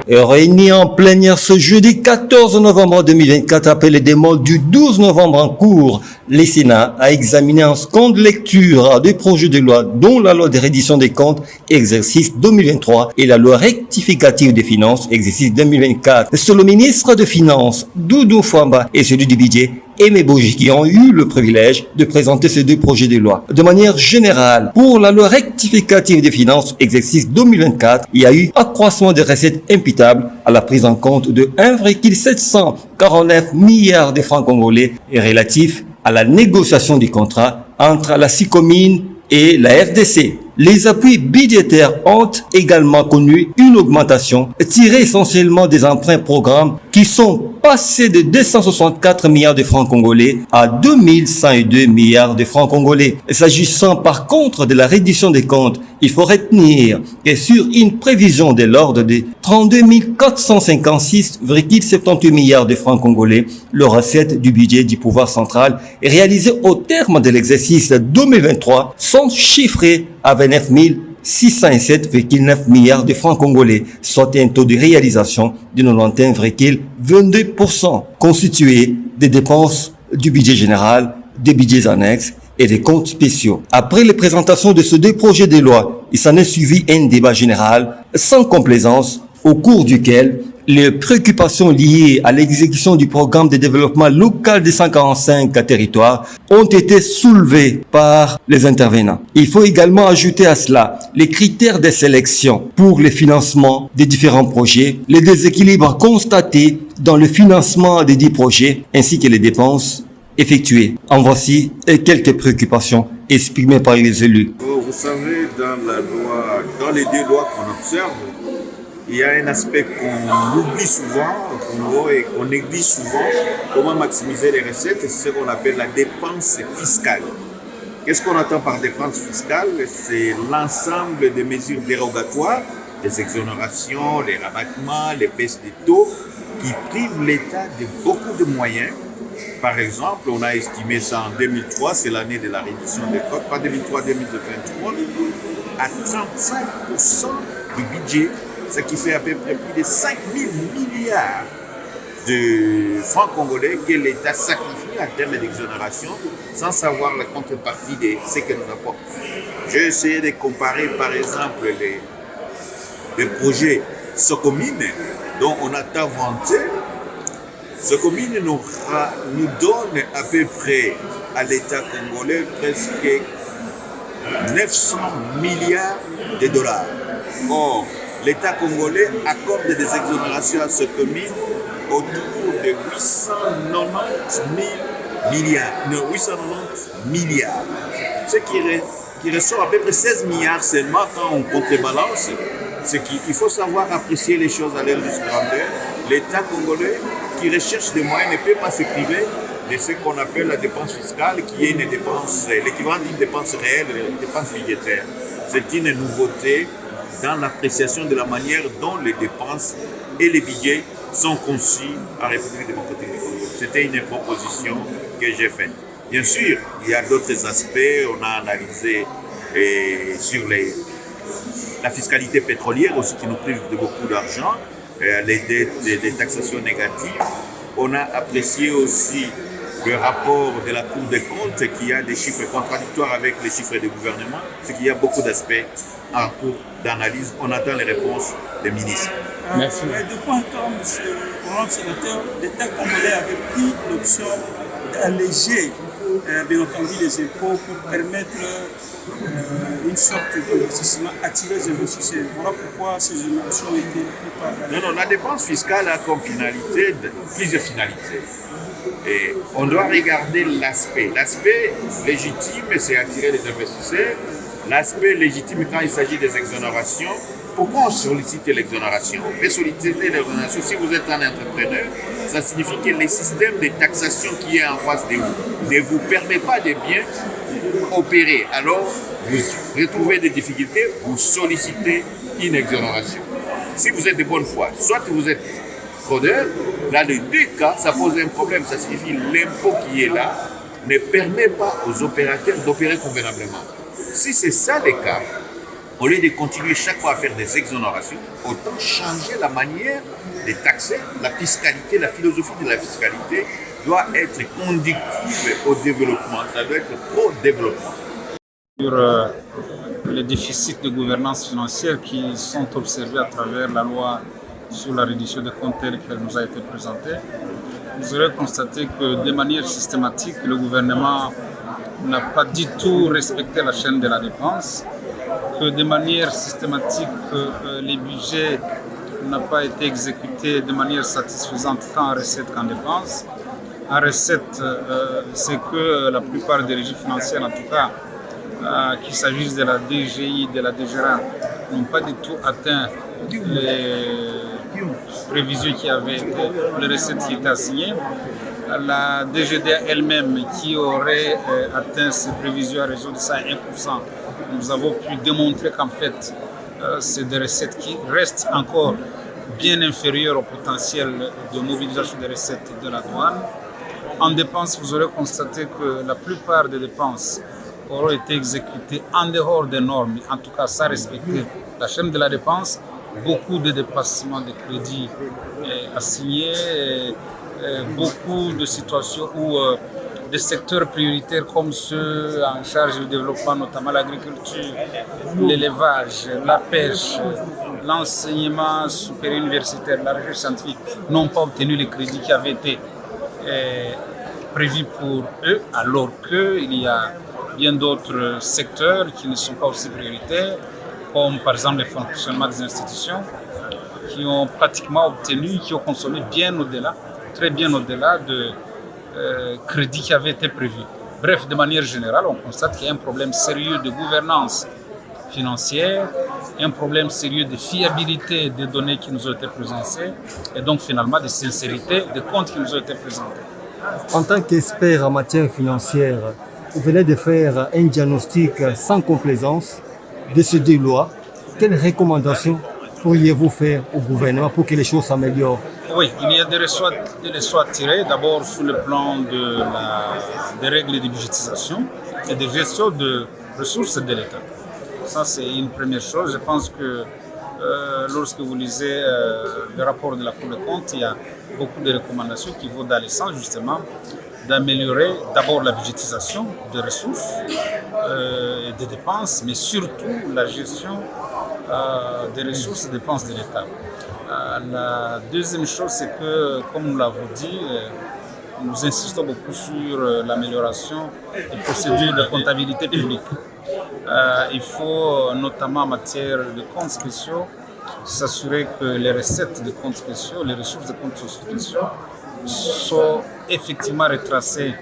Réunis en plénière ce jeudi 14 novembre 2024 après les démos du 12 novembre en cours, le Sénat a examiné en seconde lecture des projets de loi dont la loi de reddition des comptes exercice 2023 et la loi rectificative des finances exercice 2024. C'est le ministre des Finances, Doudou Fwamba, et celui du budget, Aimé Boji, qui ont eu le privilège de présenter ces deux projets de loi. De manière générale, pour la loi rectificative des finances exercice 2024, il y a eu accroissement des recettes imputables à la prise en compte de 1,749 milliards de francs congolais et relatif à la négociation du contrat entre la SICOMINE et la RDC. Les appuis budgétaires ont également connu une augmentation tirée essentiellement des emprunts programmes qui sont passés de 264 milliards de francs congolais à 2102 milliards de francs congolais. S'agissant par contre de la reddition des comptes, il faut retenir que sur une prévision de l'ordre de 32 456,78 milliards de francs congolais, le recette du budget du pouvoir central réalisé au terme de l'exercice 2023 sont chiffrés à 29 607,9 milliards de francs congolais, soit un taux de réalisation de 91,22%, constitué des dépenses du budget général, des budgets annexes et des comptes spéciaux. Après les présentations de ces deux projets de loi, il s'en est suivi un débat général sans complaisance au cours duquel les préoccupations liées à l'exécution du programme de développement local des 145 territoires ont été soulevées par les intervenants. Il faut également ajouter à cela les critères de sélection pour le financement des différents projets, les déséquilibres constatés dans le financement des 10 projets, ainsi que les dépenses effectuées. En voici quelques préoccupations exprimées par les élus. Vous savez, dans les deux lois qu'on observe, il y a un aspect qu'on oublie souvent au Congo et qu'on néglige souvent, comment maximiser les recettes, c'est ce qu'on appelle la dépense fiscale. Qu'est-ce qu'on entend par dépense fiscale? C'est l'ensemble des mesures dérogatoires, les exonérations, les rabattements, les baisses des taux qui privent l'État de beaucoup de moyens. Par exemple, on a estimé ça en 2003, c'est l'année de la réduction des comptes, pas 2003-2023, à 35% du budget, ce qui fait à peu près plus de 5 000 milliards de francs congolais que l'État sacrifie en termes d'exonération sans savoir la contrepartie de ce que nous apporte. J'ai essayé de comparer par exemple les projets SOCOMINE dont on a tant vanté. SOCOMINE nous donne à peu près à l'État congolais presque 900 milliards de dollars. Or, l'État congolais accorde des exonérations à SOCOMINE autour de 890 milliards. Ce qui ressort à peu près 16 milliards seulement quand on contrebalance. C'est qu'il faut savoir apprécier les choses à leur juste grandeur. L'État congolais qui recherche des moyens ne peut pas se priver de ce qu'on appelle la dépense fiscale, qui est une dépense, l'équivalent d'une dépense réelle, une dépense budgétaire. C'est une nouveauté dans l'appréciation de la manière dont les dépenses et les budgets sont conçus en République démocratique du Congo. C'était une proposition que j'ai faite. Bien sûr, il y a d'autres aspects, on a analysé sur la fiscalité pétrolière aussi qui nous prive de beaucoup d'argent, les dettes, les taxations négatives. On a apprécié aussi le rapport de la Cour des comptes qui a des chiffres contradictoires avec les chiffres du gouvernement, ce qui a beaucoup d'aspects en cours d'analyse. On attend les réponses des ministres. Merci. De quoi encore, M. le sénateur, l'État congolais avait pris l'option d'alléger bien entendu les impôts pour permettre une sorte d'investissement, attirer les investisseurs. Voilà pourquoi ces générations ont été préparées. Non, la dépense fiscale a comme finalité plusieurs finalités. Et on doit regarder l'aspect. L'aspect légitime, c'est attirer les investisseurs. L'aspect légitime, quand il s'agit des exonérations, pourquoi on sollicite l'exonération? On peut solliciter l'exonération. Si vous êtes un entrepreneur, ça signifie que le système de taxation qui est en face de vous ne vous permet pas de bien opérer. Alors, vous retrouvez des difficultés, vous sollicitez une exonération. Si vous êtes de bonne foi, soit vous êtes fraudeur, dans les deux cas, ça pose un problème. Ça signifie que l'impôt qui est là ne permet pas aux opérateurs d'opérer convenablement. Si c'est ça le cas, Au lieu de continuer chaque fois à faire des exonérations, autant changer la manière de taxer. La fiscalité, la philosophie de la fiscalité doit être conductive au développement, ça doit être pro-développement. Sur les déficits de gouvernance financière qui sont observés à travers la loi sur la réduction des comptes telle qu'elle nous a été présentée, vous aurez constaté que de manière systématique, le gouvernement n'a pas du tout respecté la chaîne de la dépense, que de manière systématique, les budgets n'ont pas été exécutés de manière satisfaisante tant en recettes qu'en dépenses. En recettes, c'est que la plupart des régies financières, en tout cas, qu'il s'agisse de la DGI, de la DGRA, n'ont pas du tout atteint les prévisions qui avaient été, les recettes qui étaient assignées. La DGDA elle-même, qui aurait atteint ses prévisions à raison de ça 1%, nous avons pu démontrer qu'en fait, c'est des recettes qui restent encore bien inférieures au potentiel de mobilisation des recettes de la douane. En dépenses, vous aurez constaté que la plupart des dépenses auront été exécutées en dehors des normes, en tout cas sans respecter la chaîne de la dépense. Beaucoup de dépassements de crédits assignés, beaucoup de situations où des secteurs prioritaires comme ceux en charge du développement, notamment l'agriculture, l'élevage, la pêche, l'enseignement supérieur universitaire, la recherche scientifique, n'ont pas obtenu les crédits qui avaient été prévus pour eux, alors qu'il y a bien d'autres secteurs qui ne sont pas aussi prioritaires, comme par exemple le fonctionnement des institutions, qui ont pratiquement obtenu, qui ont consommé bien au-delà, très bien au-delà de crédits qui avaient été prévus. Bref, de manière générale, on constate qu'il y a un problème sérieux de gouvernance financière, un problème sérieux de fiabilité des données qui nous ont été présentées et donc finalement de sincérité des comptes qui nous ont été présentés. En tant qu'expert en matière financière, vous venez de faire un diagnostic sans complaisance de ces deux lois. Quelles recommandations pourriez-vous faire au gouvernement pour que les choses s'améliorent? Oui, il y a des leçons à tirer, d'abord sur le plan des règles de budgétisation et de gestion de ressources de l'État. Ça, c'est une première chose. Je pense que lorsque vous lisez le rapport de la Cour des comptes, il y a beaucoup de recommandations qui vont dans le sens justement d'améliorer d'abord la budgétisation des ressources et des dépenses, mais surtout la gestion des ressources et des dépenses de l'État. La deuxième chose, c'est que, comme nous l'avons dit, nous insistons beaucoup sur l'amélioration des procédures de comptabilité publique. Il faut, notamment en matière de comptes spéciaux, s'assurer que les recettes de comptes spéciaux, les ressources de comptes spéciaux sont effectivement retracées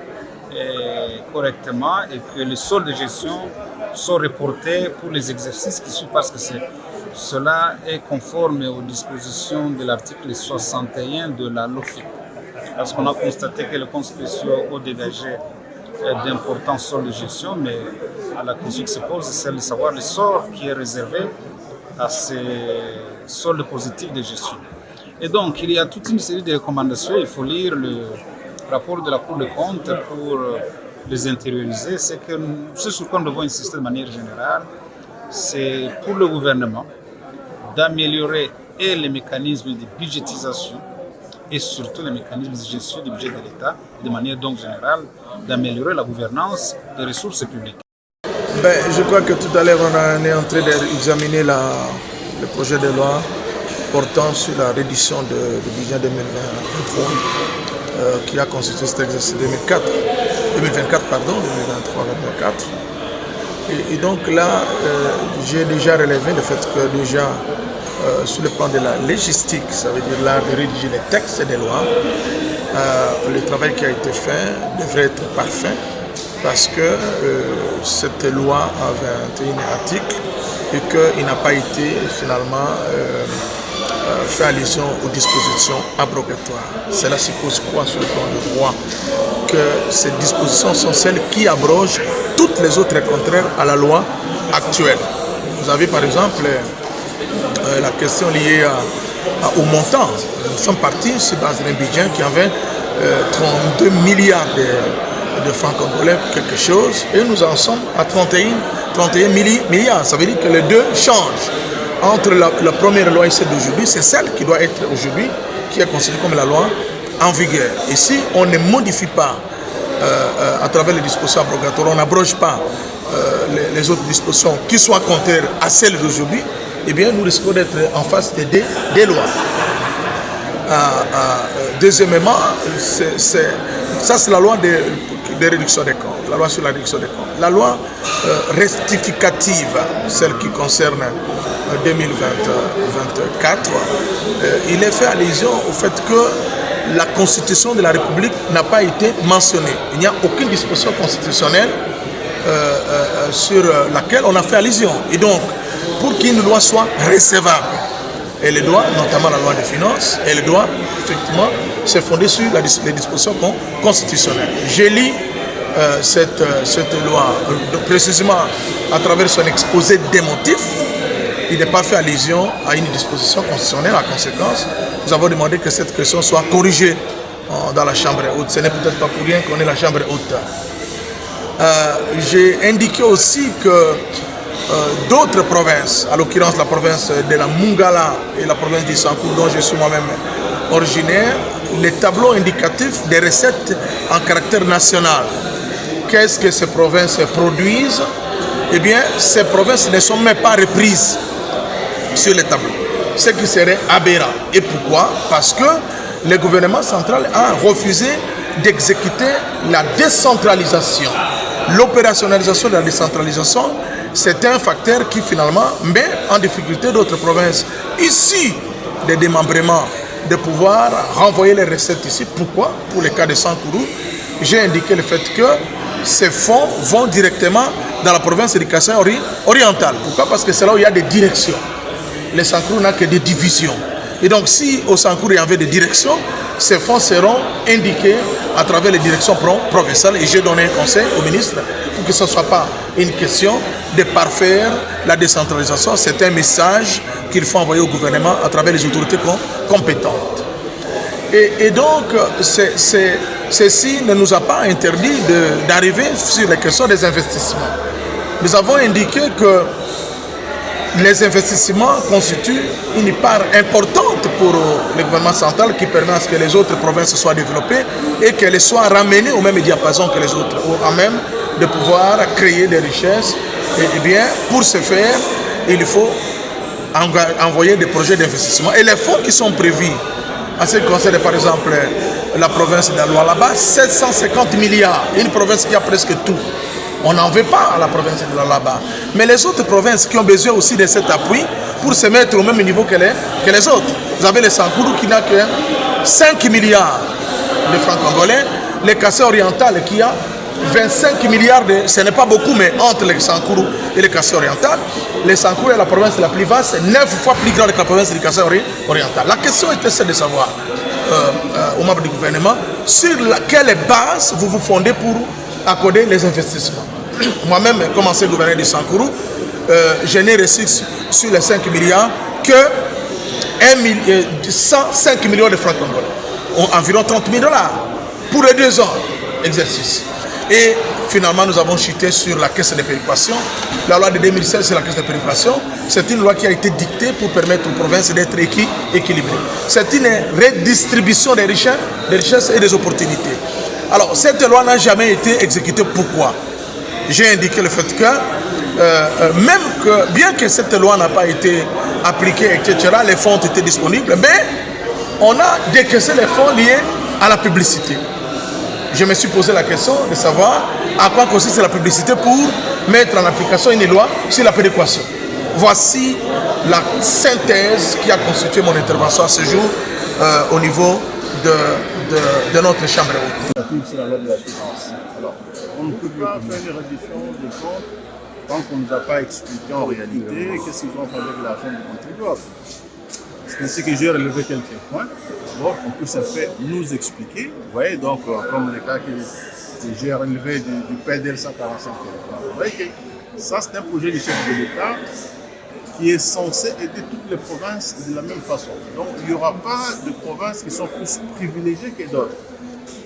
correctement et que les soldes de gestion sont reportés pour les exercices qui suivent parce que cela est conforme aux dispositions de l'article 61 de la LOFIP. Parce qu'on a constaté que les comptes spéciaux ont dégagé d'importants soldes de gestion, mais la question qui se pose, c'est celle de savoir le sort qui est réservé à ces soldes positifs de gestion. Et donc, il y a toute une série de recommandations. Il faut lire le rapport de la Cour des comptes pour les intérioriser. Ce sur quoi nous devons insister de manière générale, c'est pour le gouvernement d'améliorer les mécanismes de budgétisation et surtout les mécanismes de gestion du budget de l'État, de manière donc générale, d'améliorer la gouvernance des ressources publiques. Je crois que tout à l'heure, on est en train d'examiner le projet de loi portant sur la reddition du budget 2023 qui a constitué cet exercice 2023-2024. Et donc là, j'ai déjà relevé le fait que déjà, sur le plan de la légistique, ça veut dire l'art de rédiger les textes et les lois, le travail qui a été fait devrait être parfait parce que cette loi a 21 articles et qu'il n'a pas été finalement fait allusion aux dispositions abrogatoires. Cela suppose quoi sur le plan du droit? Que ces dispositions sont celles qui abrogent toutes les autres contraires à la loi actuelle. Vous avez par exemple la question liée au montant. Nous sommes partis sur base d'un budget qui avait 32 milliards de francs congolais, quelque chose, et nous en sommes à 31 milliards. Ça veut dire que les deux changent. Entre la première loi et celle d'aujourd'hui, c'est celle qui doit être aujourd'hui, qui est considérée comme la loi en vigueur. Et si on ne modifie pas à travers les dispositions abrogatoires, on n'abroge pas les autres dispositions qui soient contraires à celles d'aujourd'hui, eh bien nous risquons d'être en face des lois. Deuxièmement, ça c'est la loi de réduction des comptes, la loi sur la réduction des comptes. La loi rectificative, celle qui concerne 2024, il est fait allusion au fait que la Constitution de la République n'a pas été mentionnée. Il n'y a aucune disposition constitutionnelle sur laquelle on a fait allusion. Et donc, pour qu'une loi soit recevable, elle doit, notamment la loi des finances, elle doit effectivement se fonder sur les dispositions constitutionnelles. J'ai lu cette loi précisément à travers son exposé des motifs. Il n'est pas fait allusion à une disposition constitutionnelle. En conséquence, nous avons demandé que cette question soit corrigée dans la Chambre haute. Ce n'est peut-être pas pour rien qu'on est la Chambre haute. J'ai indiqué aussi que d'autres provinces, à l'occurrence la province de la Mungala et la province du Sankour, dont je suis moi-même originaire, les tableaux indicatifs des recettes en caractère national. Qu'est-ce que ces provinces produisent? Eh bien, ces provinces ne sont même pas reprises sur les tableaux, ce qui serait aberrant. Et pourquoi? Parce que le gouvernement central a refusé d'exécuter la décentralisation. L'opérationnalisation de la décentralisation, c'est un facteur qui finalement met en difficulté d'autres provinces issues des démembrements de pouvoir renvoyer les recettes ici. Pourquoi? Pour le cas de Sankourou, j'ai indiqué le fait que ces fonds vont directement dans la province de Kassai orientale. Pourquoi? Parce que c'est là où il y a des directions. Le Sankourou n'a que des divisions. Et donc si au Sankourou il y avait des directions, ces fonds seront indiqués à travers les directions provinciales. Et j'ai donné un conseil au ministre pour que ce ne soit pas une question de parfaire la décentralisation. C'est un message qu'il faut envoyer au gouvernement à travers les autorités compétentes. Et donc, ceci ne nous a pas interdit d'arriver sur la question des investissements. Nous avons indiqué que les investissements constituent une part importante pour le gouvernement central qui permet à ce que les autres provinces soient développées et qu'elles soient ramenées au même diapason que les autres, à même de pouvoir créer des richesses. Et bien, pour ce faire, il faut envoyer des projets d'investissement. Et les fonds qui sont prévus, en ce qui concerne par exemple la province de la Lualaba, 750 milliards, une province qui a presque tout. On n'en veut pas à la province de la Lualaba. Mais les autres provinces qui ont besoin aussi de cet appui pour se mettre au même niveau que les autres. Vous avez le Sankourou qui n'a que 5 milliards de francs congolais, le Kassai oriental qui a 25 milliards ce n'est pas beaucoup, mais entre le Sankourou et le Kassai oriental, le Sankourou est la province la plus vaste, 9 fois plus grande que la province du Kassai oriental. La question était celle de savoir, aux membres du gouvernement, sur quelle base vous vous fondez pour accorder les investissements. Moi-même, comme ancien gouverneur du Sankourou, je n'ai reçu sur les 5 milliards que 105 millions de francs congolais, environ 30 000 $ pour les 2 ans d'exercice. Et finalement, nous avons chuté sur la caisse de péréquation. La loi de 2016 sur la caisse de péréquation, c'est une loi qui a été dictée pour permettre aux provinces d'être équilibrées. C'est une redistribution des richesses et des opportunités. Alors, cette loi n'a jamais été exécutée. Pourquoi? J'ai indiqué le fait que, bien que cette loi n'a pas été appliquée, etc., les fonds ont été disponibles, mais on a décaissé les fonds liés à la publicité. Je me suis posé la question de savoir à quoi consiste la publicité pour mettre en application une loi sur la péréquation. Voici la synthèse qui a constitué mon intervention à ce jour au niveau de notre chambre haute. C'est la loi de la finance. Alors, on ne peut pas faire une réduction de compte tant qu'on ne nous a pas expliqué en réalité qu'est-ce qu'ils ont fait avec l'argent du contribuable. C'est ainsi que j'ai relevé quelques points. Bon, on peut ça fait nous expliquer. Vous voyez, donc, comme le cas que j'ai relevé du PDL 145. Vous voyez que ça, c'est un projet du chef de l'État qui est censé aider toutes les provinces de la même façon. Donc, il n'y aura pas de provinces qui sont plus privilégiées que d'autres.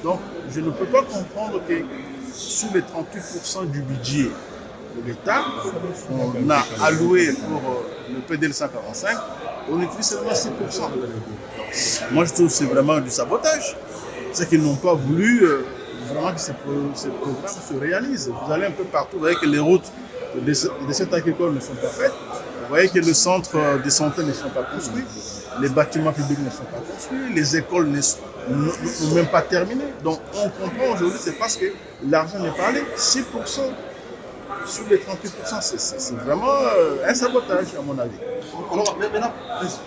Donc, je ne peux pas comprendre que sur les 38% du budget de l'État, on a alloué pour le PDL 145, on utilise seulement 6%. Moi, je trouve que c'est vraiment du sabotage. C'est qu'ils n'ont pas voulu vraiment que ces programmes se réalisent. Vous allez un peu partout, vous voyez que les routes de cette agricole ne sont pas faites. Vous voyez que le centre de santé ne sont pas construits, les bâtiments publics ne sont pas construits, les écoles n'ont même pas terminé. Donc on comprend aujourd'hui, c'est parce que l'argent n'est pas allé. 6% sur les 38%, c'est vraiment un sabotage à mon avis. Alors maintenant,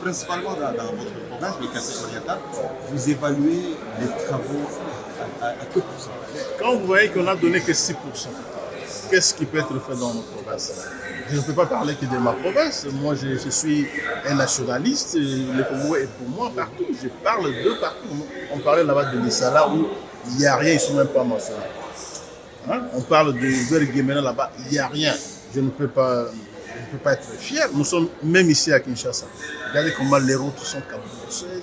principalement dans votre province, le Kassai oriental, vous évaluez les travaux à quel pourcent? Quand vous voyez qu'on n'a donné que 6%, qu'est-ce qui peut être fait dans notre province? Je ne peux pas parler que de ma province. Moi, je suis un nationaliste. Le Congo est pour moi partout. Je parle de partout. On parlait là-bas de l'Issala où il n'y a rien, ils ne sont même pas mentionnés. Hein? On parle de Verguemena là-bas, il n'y a rien. Je ne peux pas être fier. Nous sommes même ici à Kinshasa. Regardez comment les routes sont cabosseuses.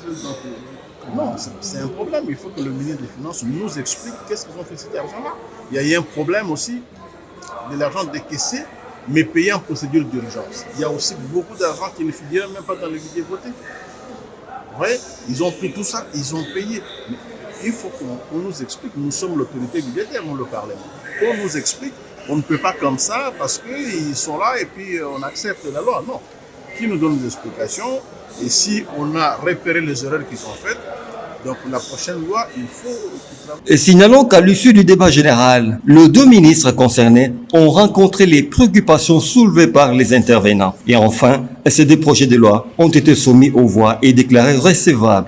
Non, c'est un problème. Il faut que le ministre des Finances nous explique qu'est-ce qu'ils ont fait cet argent-là. Il y a un problème aussi de l'argent décaissé, mais payé en procédure d'urgence. Il y a aussi beaucoup d'argent qui ne figure même pas dans le budget voté. Vous voyez, ils ont pris tout ça, ils ont payé. Mais il faut qu'on nous explique. Nous sommes l'autorité budgétaire, nous le Parlement. On nous explique. On ne peut pas comme ça parce qu'ils sont là et puis on accepte la loi. Non. Qui nous donne des explications? Et si on a repéré les erreurs qui sont faites, donc la prochaine loi, il faut... Et signalons qu'à l'issue du débat général, les deux ministres concernés ont rencontré les préoccupations soulevées par les intervenants. Et enfin, ces deux projets de loi ont été soumis aux voix et déclarés recevables.